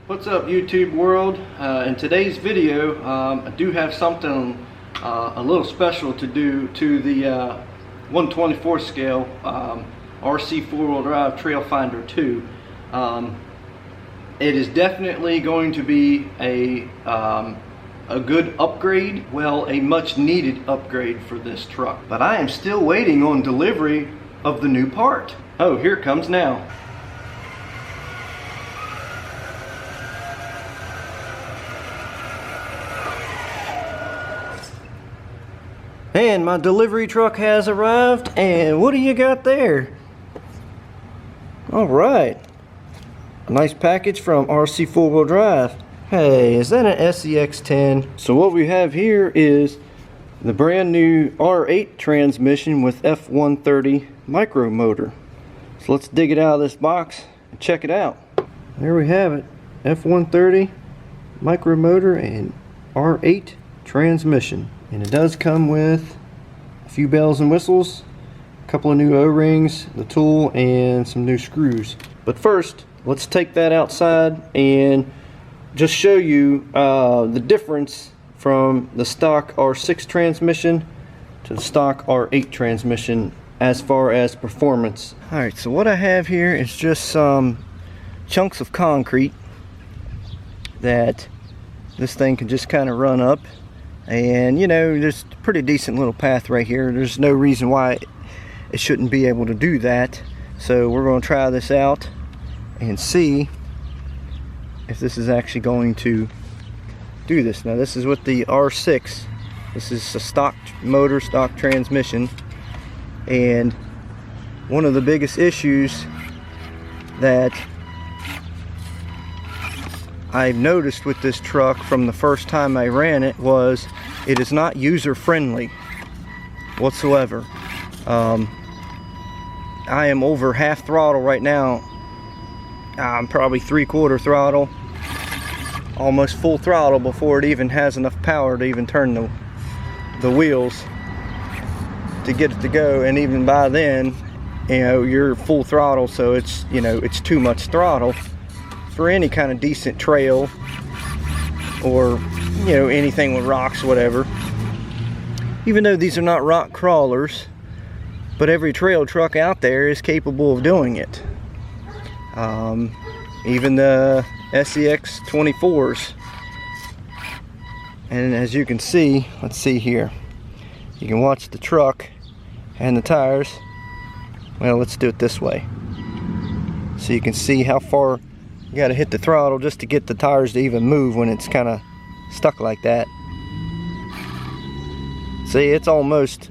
What's up, YouTube world? In today's video, I do have something a little special to do to the 124 scale RC4WD drive Trail Finder 2. It is definitely going to be a good upgrade, well, a much needed upgrade for this truck. But I am still waiting on delivery of the new part. Oh, here it comes now. And my delivery truck has arrived, and what do you got there? Alright, a nice package from RC4WD Drive. Hey, is that an SEX10? So what we have here is the brand new R8 transmission with F130 micro motor. So let's dig it out of this box and check it out. There we have it, F130 micro motor and R8 transmission. And it does come with a few bells and whistles, a couple of new O-rings, the tool, and some new screws. But first, let's take that outside and just show you the difference from the stock R6 transmission to the stock R8 transmission as far as performance. Alright, so what I have here is just some chunks of concrete that this thing can just kind of run up. And you know, there's a pretty decent little path right here. There's no reason why it shouldn't be able to do that. So we're going to try this out and see if this is actually going to do this. Now this is with the R6. This is a stock motor, stock transmission. And one of the biggest issues that I've noticed with this truck from the first time I ran it was it is not user friendly whatsoever. I am over half throttle right now. I'm probably 3/4 throttle, almost full throttle before it even has enough power to even turn the wheels to get it to go. And even by then, you know, you're full throttle, so it's, you know, it's too much throttle for any kind of decent trail or, you know, anything with rocks, whatever. Even though these are not rock crawlers, but every trail truck out there is capable of doing it. Even the SEX 24s. And as you can see, let's see here, you can watch the truck and the tires. Well, let's do it this way so you can see how far you got to hit the throttle just to get the tires to even move when it's kind of stuck like that. See, it's almost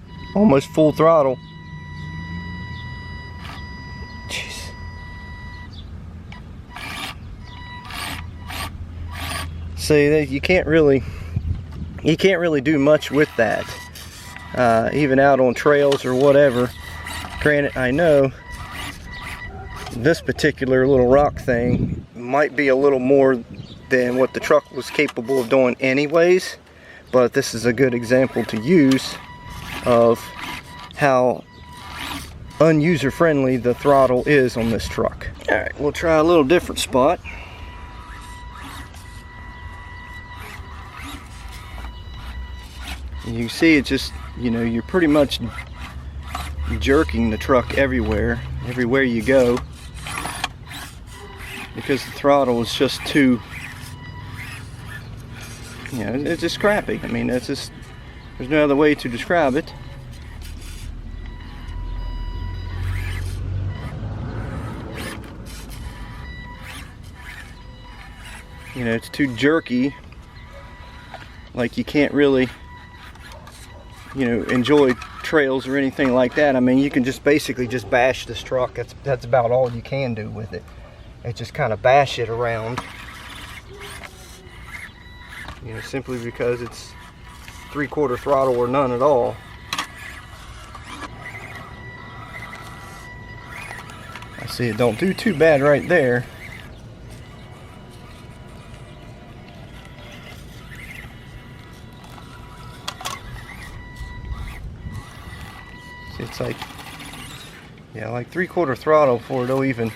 full throttle. Jeez. See, you can't really do much with that, even out on trails or whatever. Granted, I know this particular little rock thing might be a little more than what the truck was capable of doing anyways, but this is a good example to use of how unuser friendly the throttle is on this truck. Alright, we'll try a little different spot. You can see it just, you know, you're pretty much jerking the truck everywhere you go, because the throttle is just too, you know, it's just crappy. I mean, it's just, there's no other way to describe it. You know, it's too jerky, like you can't really, you know, enjoy trails or anything like that. I mean, you can just basically just bash this truck. That's about all you can do with it. It's just kind of bash it around, you know, simply because it's 3/4 throttle or none at all. I see it don't do too bad right there. See, it's like, like 3/4 throttle before it'll even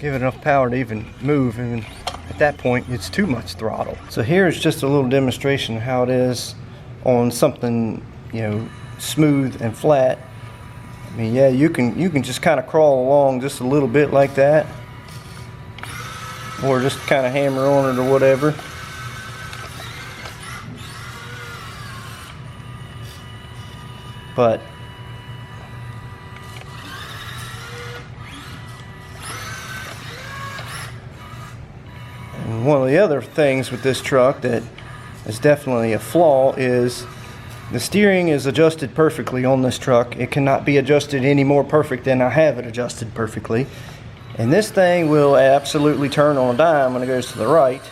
give it enough power to even move. And at that point it's too much throttle. So here's just a little demonstration of how it is on something, you know, smooth and flat. I mean, yeah, you can just kind of crawl along just a little bit like that, or just kind of hammer on it or whatever. But and one of the other things with this truck that is definitely a flaw is the steering is adjusted perfectly on this truck. It cannot be adjusted any more perfect than I have it adjusted perfectly. And this thing will absolutely turn on a dime when it goes to the right.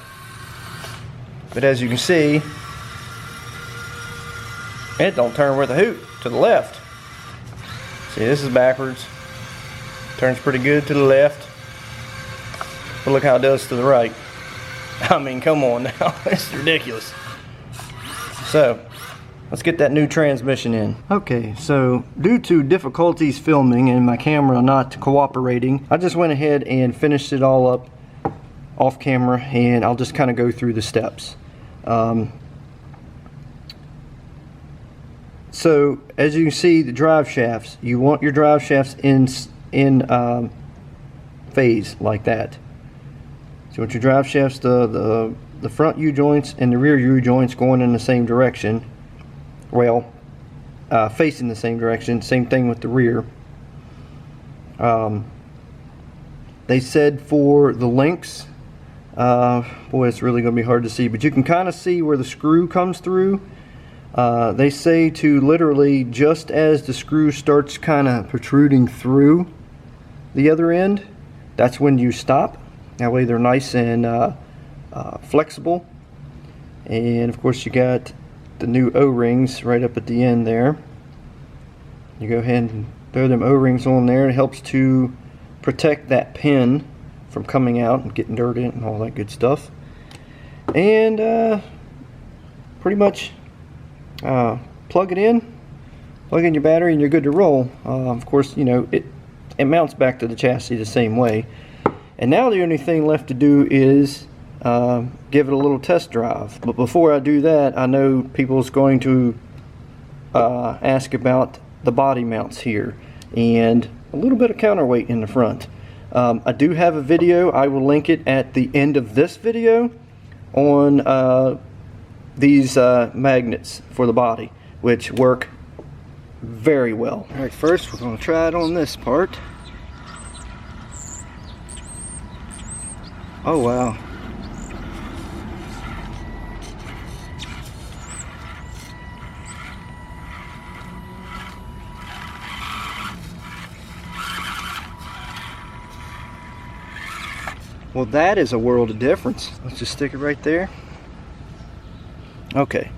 But as you can see, it don't turn worth a hoot to the left. See, this is backwards. Turns pretty good to the left. But look how it does to the right. I mean, come on now. It's ridiculous. So, let's get that new transmission in. Okay, so due to difficulties filming and my camera not cooperating, I just went ahead and finished it all up off camera, and I'll just kind of go through the steps. So as you can see, the drive shafts, you want your drive shafts in phase like that. So with your drive shafts, the front U-joints and the rear U-joints going in the same direction. Well, facing the same direction. Same thing with the rear. They said for the links, boy, it's really going to be hard to see, but you can kind of see where the screw comes through. They say to literally, just as the screw starts kind of protruding through the other end, that's when you stop. That way they're nice and flexible. And of course you got the new O-rings right up at the end there. You go ahead and throw them O-rings on there. It helps to protect that pin from coming out and getting dirt in it and all that good stuff. And pretty much plug it in, plug in your battery, and you're good to roll. Of course, you know, it mounts back to the chassis the same way. And now the only thing left to do is give it a little test drive. But before I do that, I know people's going to ask about the body mounts here and a little bit of counterweight in the front. I do have a video. I will link it at the end of this video on these magnets for the body, which work very well. Alright, first we're going to try it on this part. Oh wow. Well, that is a world of difference. Let's just stick it right there. Okay,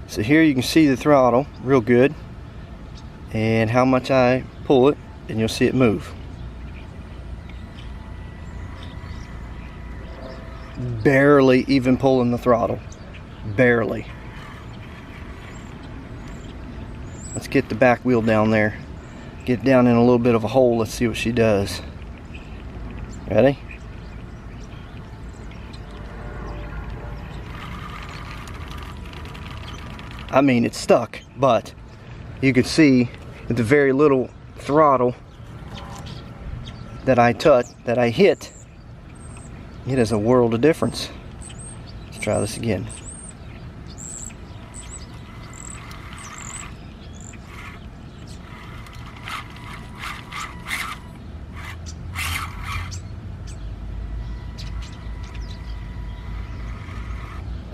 so here you can see the throttle real good and how much I pull it, and you'll see it move. Barely even pulling the throttle. Barely. Let's get the back wheel down there. Get down in a little bit of a hole. Let's see what she does. Ready? I mean, it's stuck, but you can see with the very little throttle that I hit, it is a world of difference. Let's try this again.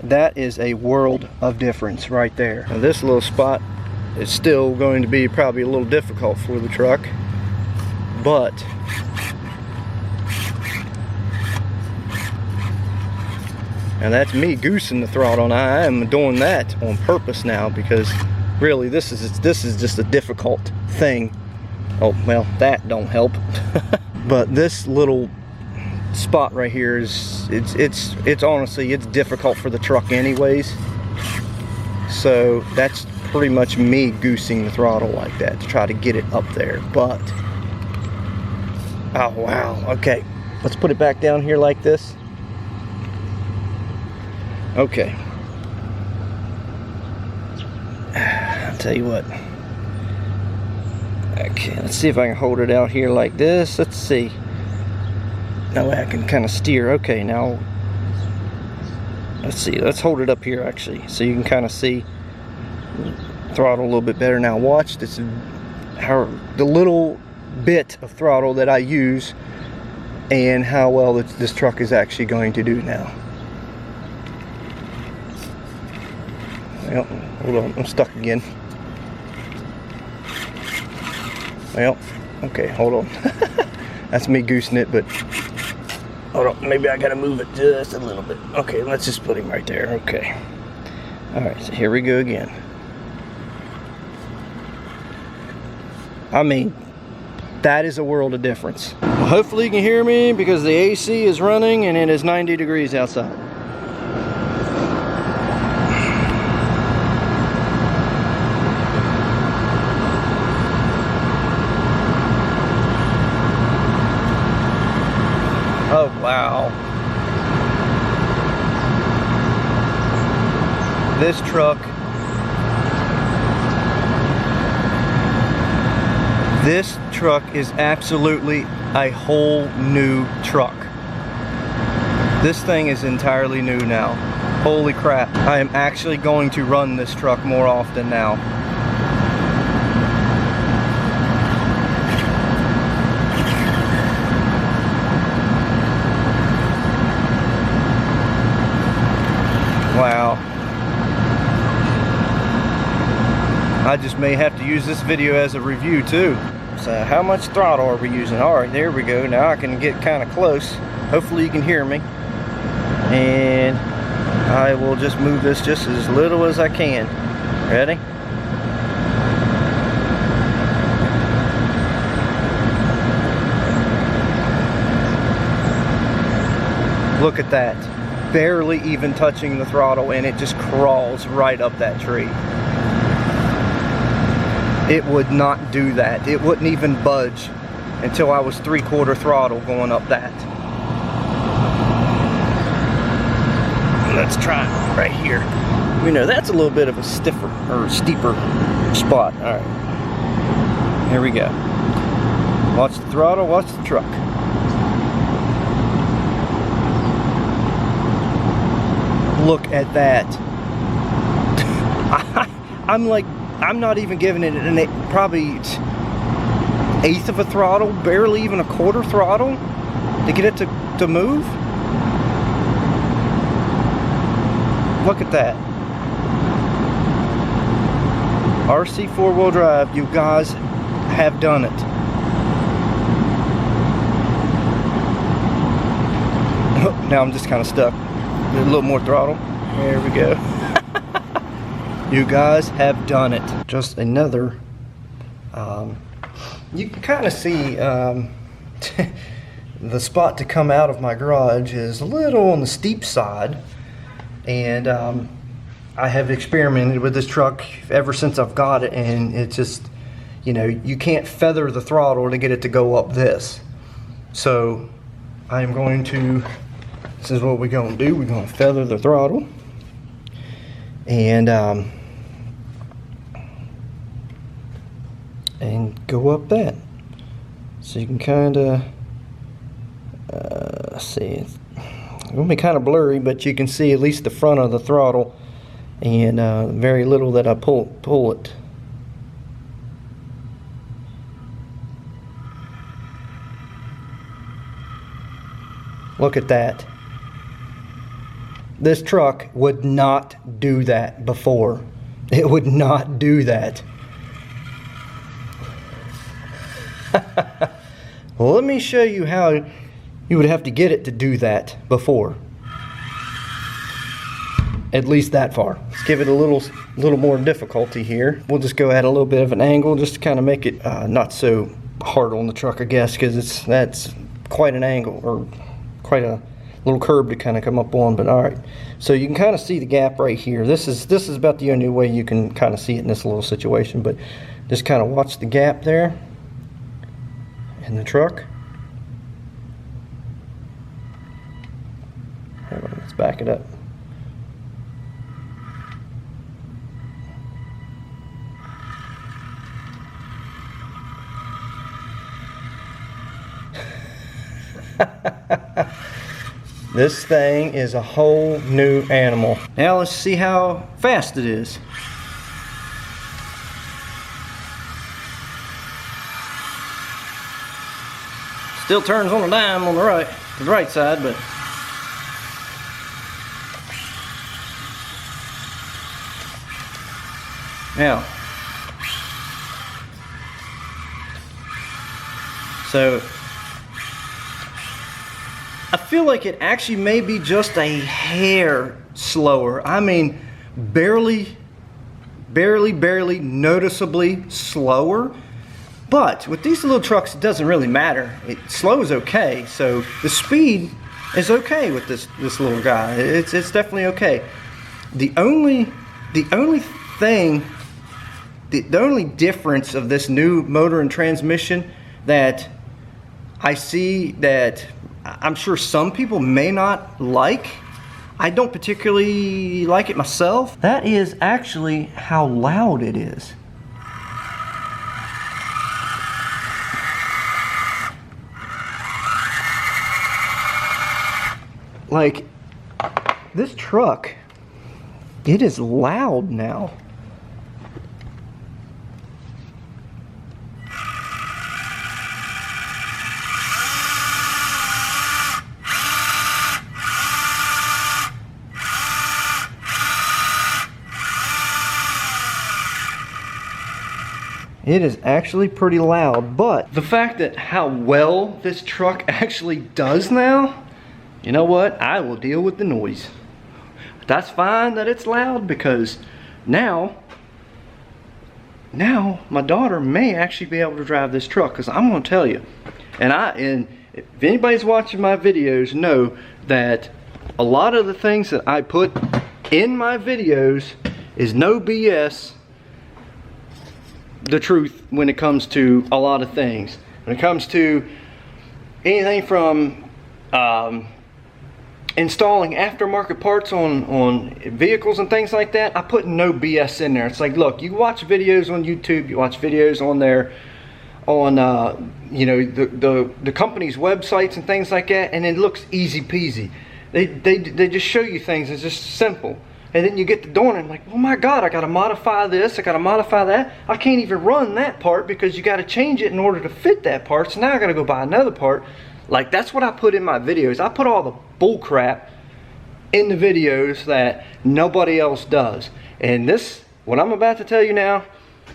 That is a world of difference right there. Now this little spot is still going to be probably a little difficult for the truck, but now that's me goosing the throttle, and I am doing that on purpose now because really this is just a difficult thing. Oh well, that don't help. But this little spot right here is it's honestly, it's difficult for the truck anyways, so that's pretty much me goosing the throttle like that to try to get it up there. But oh wow, okay, let's put it back down here like this. Okay. I'll tell you what. Okay, let's see if I can hold it out here like this. Let's see. That way I can kind of steer. Okay, now let's see. Let's hold it up here actually, so you can kind of see throttle a little bit better. Now watch this. How the little bit of throttle that I use, and how well this truck is actually going to do now. Well, hold on, I'm stuck again. Well, okay, hold on. That's me goosing it, but hold on, maybe I gotta move it just a little bit. Okay, let's just put him right there. Okay. Alright, so here we go again. I mean, that is a world of difference. Well, hopefully you can hear me because the AC is running and it is 90 degrees outside. Oh, wow. This truck is absolutely a whole new truck. This thing is entirely new now. Holy crap. I am actually going to run this truck more often now. Wow. I just may have to use this video as a review too. So how much throttle are we using? Alright, there we go. Now I can get kind of close. Hopefully you can hear me. And I will just move this just as little as I can. Ready? Look at that. Barely even touching the throttle, and it just crawls right up that tree. It would not do that. It wouldn't even budge until I was 3/4 throttle going up that. Let's try it right here. You know, that's a little bit of a stiffer or steeper spot. All right, here we go. Watch the throttle, watch the truck. Look at that. I'm not even giving it probably 1/8 of a throttle, barely even 1/4 throttle to get it to move. Look at that. RC 4-wheel drive, you guys have done it. Now I'm just kind of stuck. A little more throttle. There we go. You guys have done it. Just another. You can kind of see the spot to come out of my garage is a little on the steep side, and I have experimented with this truck ever since I've got it, and it's just, you know, you can't feather the throttle to get it to go up this. So I am going to. This is what we're going to do. We're going to feather the throttle and go up that. So you can kind of see. It's going to be kind of blurry, but you can see at least the front of the throttle, and very little that I pull it. Look at that. This truck would not do that before. It would not do that. Well, let me show you how you would have to get it to do that before. At least that far. Let's give it a little more difficulty here. We'll just go at a little bit of an angle just to kind of make it not so hard on the truck, I guess, because that's quite an angle, or quite a little curb to kind of come up on. But all right, so you can kind of see the gap right here. This is about the only way you can kind of see it in this little situation, but just kind of watch the gap there in the truck. Hold on, let's back it up. This thing is a whole new animal. Now let's see how fast it is. Still turns on a dime on the right side, but now, so I feel like it actually may be just a hair slower. I mean, barely noticeably slower. But with these little trucks, it doesn't really matter. Slow is okay. So the speed is okay with this little guy. It's definitely okay. The only difference of this new motor and transmission that I see that I'm sure some people may not like, I don't particularly like it myself, that is actually how loud it is. Like, this truck, it is loud now. It is actually pretty loud, but the fact that how well this truck actually does now, you know what? I will deal with the noise. That's fine that it's loud, because now my daughter may actually be able to drive this truck, because I'm going to tell you, and if anybody's watching my videos know that a lot of the things that I put in my videos is no BS, the truth when it comes to a lot of things. When it comes to anything from installing aftermarket parts on vehicles and things like that, I put no BS in there. It's like, look, you watch videos on YouTube, you watch videos on there, on you know, the company's websites and things like that, and it looks easy peasy. They just show you things, it's just simple. And then you get to doing it, and like, oh my God, I gotta modify this, I gotta modify that. I can't even run that part because you gotta change it in order to fit that part. So now I gotta go buy another part. Like, that's what I put in my videos. I put all the bull crap in the videos that nobody else does. And this, what I'm about to tell you now,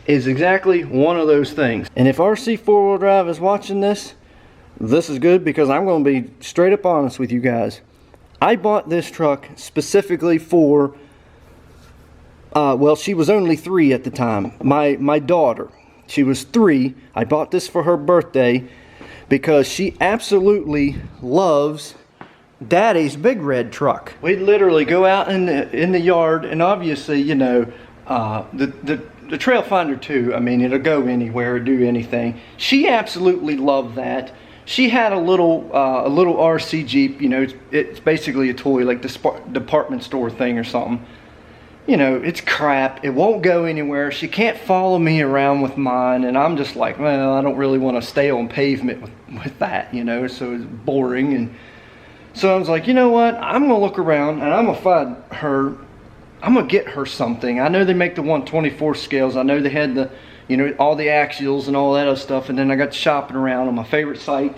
is exactly one of those things. And if RC4WD Drive is watching this, this is good, because I'm gonna be straight up honest with you guys. I bought this truck specifically for well, she was only 3 at the time. My daughter, she was 3. I bought this for her birthday because she absolutely loves Daddy's big red truck. We literally go out in the yard, and obviously, you know, the Trail Finder 2, I mean, it'll go anywhere or do anything. She absolutely loved that. She had a little RC Jeep, you know, it's basically a toy, like the department store thing or something. You know, it's crap, it won't go anywhere, she can't follow me around with mine, and I'm just like, well, I don't really want to stay on pavement with that, you know, so it's boring. And so I was like, you know what, I'm going to look around, and I'm going to find her, I'm going to get her something. I know they make the 1/24 scales, I know they had the, you know, all the axials and all that other stuff, and then I got shopping around on my favorite site,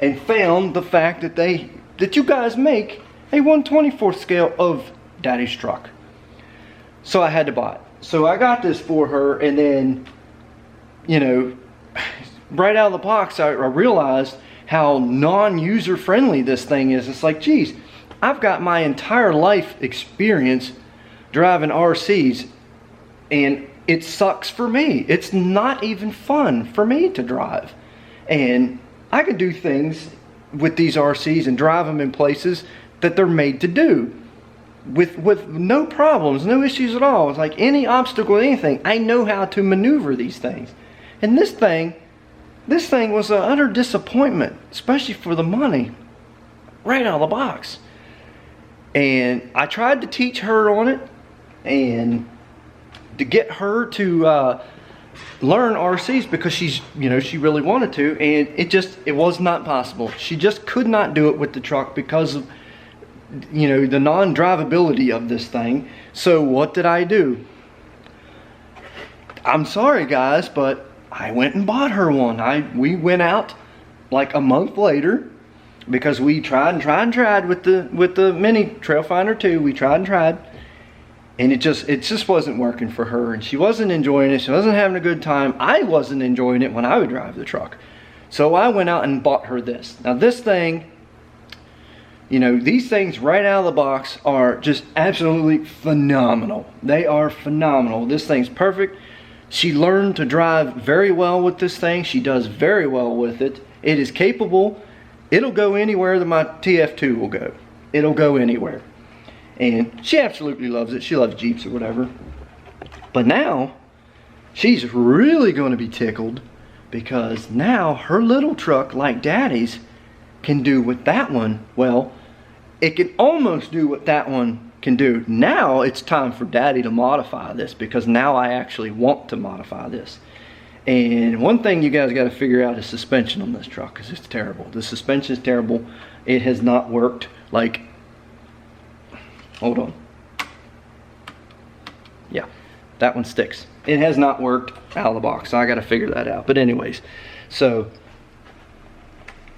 and found the fact that you guys make a 1/24 scale of Daddy's truck. So I had to buy it. So I got this for her, and then, you know, right out of the box, I realized how non-user friendly this thing is. It's like, geez, I've got my entire life experience driving RCs, and it sucks for me. It's not even fun for me to drive. And I could do things with these RCs and drive them in places that they're made to do with no problems, no issues at all. It's like any obstacle, anything, I know how to maneuver these things. And this thing was an utter disappointment, especially for the money, right out of the box. And I tried to teach her on it, and to get her to learn RCs because she's, you know, she really wanted to, and it was not possible. She just could not do it with the truck because of, you know, the non-drivability of this thing. So what did I do? I'm sorry guys, but I went and bought her one. We went out like a month later because we tried with the Mini Trailfinder 2. We tried, and it just wasn't working for her, and she wasn't enjoying it. She wasn't having a good time. I wasn't enjoying it when I would drive the truck. So I went out and bought her this. Now this thing, you know, these things right out of the box are just absolutely phenomenal. They are phenomenal. This thing's perfect. She learned to drive very well with this thing. She does very well with it. It is capable. It'll go anywhere that my TF2 will go. It'll go anywhere. And she absolutely loves it. She loves Jeeps or whatever. But now, she's really going to be tickled because now her little truck, like Daddy's, can do what that one, well, it can almost do what that one can do. Now it's time for Daddy to modify this because now I actually want to modify this. And one thing you guys got to figure out is suspension on this truck because it's terrible. The suspension is terrible. It has not worked. Like, hold on. Yeah, that one sticks. It has not worked out of the box, so I got to figure that out. But anyways, so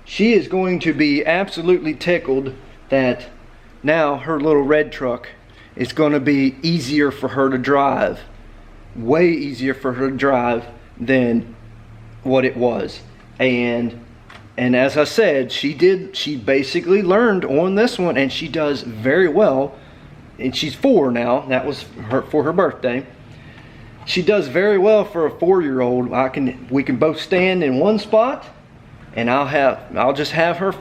she is going to be absolutely tickled that now her little red truck is going to be easier for her to drive. Way easier for her to drive than what it was. And as I said, she basically learned on this one, and she does very well. And she's 4 now. That was for her birthday. She does very well for a 4-year-old. We can both stand in one spot, and I'll just have her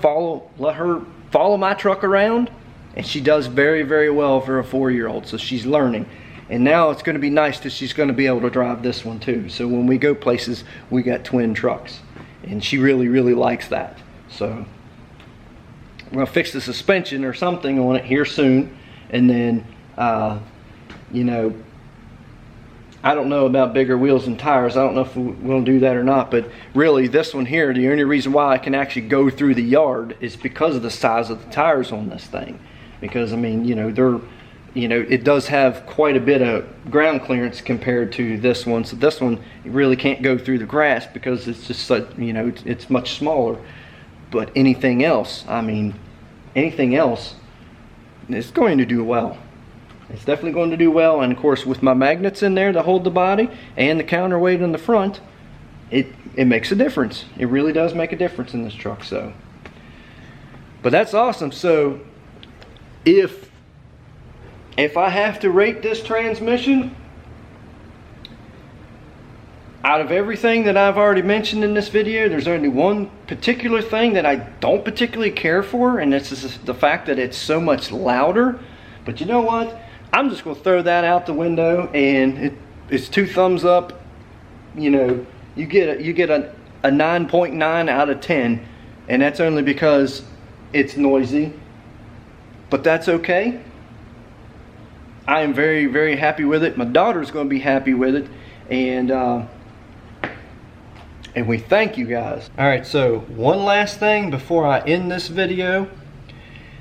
let her follow my truck around, and she does very, very well for a 4-year-old. So she's learning. And now it's going to be nice that she's going to be able to drive this one too. So when we go places, we got twin trucks. And she really, really likes that. So we're going to fix the suspension or something on it here soon. And then, you know, I don't know about bigger wheels and tires. I don't know if we'll do that or not. But really, this one here, the only reason why I can actually go through the yard is because of the size of the tires on this thing. Because, I mean, you know, it does have quite a bit of ground clearance compared to this one. So this one, you really can't go through the grass because it's just such, you know, it's much smaller. But anything else, I mean, anything else, it's going to do well. It's definitely going to do well. And of course, with my magnets in there to hold the body and the counterweight in the front, it makes a difference. It really does make a difference in this truck. So, but that's awesome. So if I have to rate this transmission, out of everything that I've already mentioned in this video, there's only one particular thing that I don't particularly care for, and this is the fact that it's so much louder. But you know what? I'm just going to throw that out the window, and it's 2 thumbs up. You know, you get a 9.9 out of 10, and that's only because it's noisy. But that's okay. I am very, very happy with it. My daughter's going to be happy with it, and we thank you guys. All right, so one last thing before I end this video.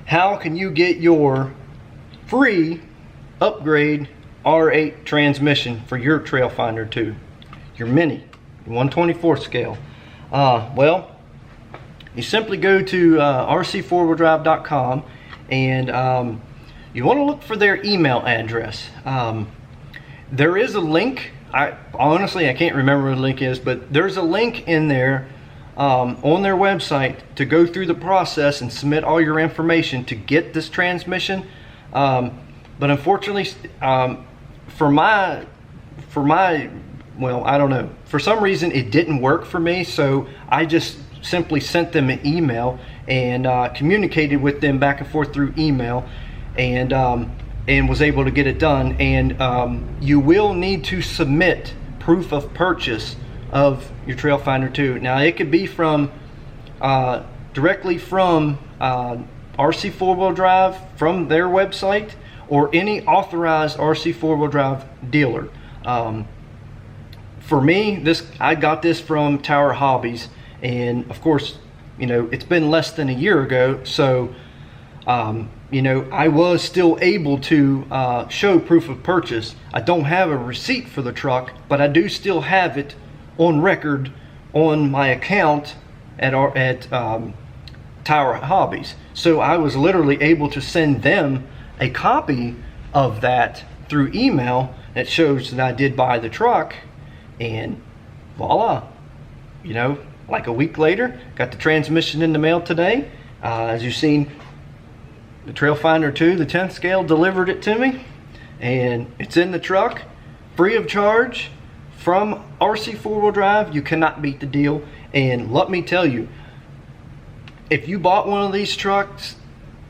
How can you get your free upgrade R8 transmission for your Trailfinder 2, your Mini 1/24 scale? Well, you simply go to RC4WDrive.com, and you want to look for their email address. There is a link. Honestly, I can't remember what the link is, but there's a link in there on their website to go through the process and submit all your information to get this transmission. But unfortunately, for my, well, I don't know. For some reason, it didn't work for me, so I just simply sent them an email and communicated with them back and forth through email, and was able to get it done. And you will need to submit proof of purchase of your Trailfinder 2. Now, it could be from directly from RC4 Drive from their website, or any authorized RC4 Drive dealer. for me, I got this from Tower Hobbies, and of course, you know, it's been less than a year ago, so you know, I was still able to show proof of purchase. I don't have a receipt for the truck, but I do still have it on record on my account at Tower Hobbies. So I was literally able to send them a copy of that through email that shows that I did buy the truck, and voila, you know, like a week later, got the transmission in the mail today. As you've seen, the Trailfinder 2, the 10th scale, delivered it to me, and it's in the truck, free of charge, from RC 4-wheel drive. You cannot beat the deal. And let me tell you, if you bought one of these trucks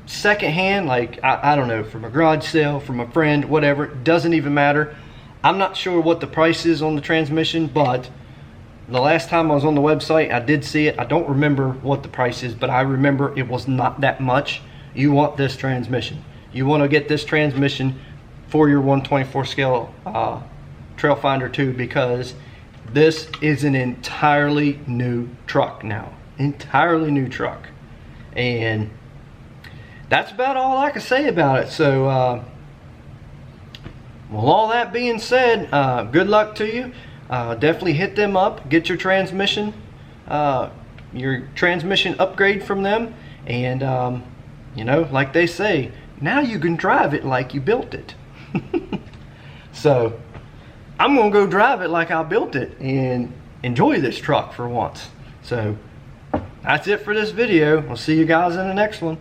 secondhand, like I don't know, from a garage sale, from a friend, whatever, it doesn't even matter. I'm not sure what the price is on the transmission, but the last time I was on the website, I did see it. I don't remember what the price is, but I remember it was not that much. You want this transmission. You want to get this transmission for your 124 scale Trailfinder 2, because this is an entirely new truck now. Entirely new truck. And that's about all I can say about it. So, well, all that being said, good luck to you. Definitely hit them up. Get your transmission upgrade from them. And, you know, like they say, now you can drive it like you built it. So, I'm going to go drive it like I built it and enjoy this truck for once. So, that's it for this video. We'll see you guys in the next one.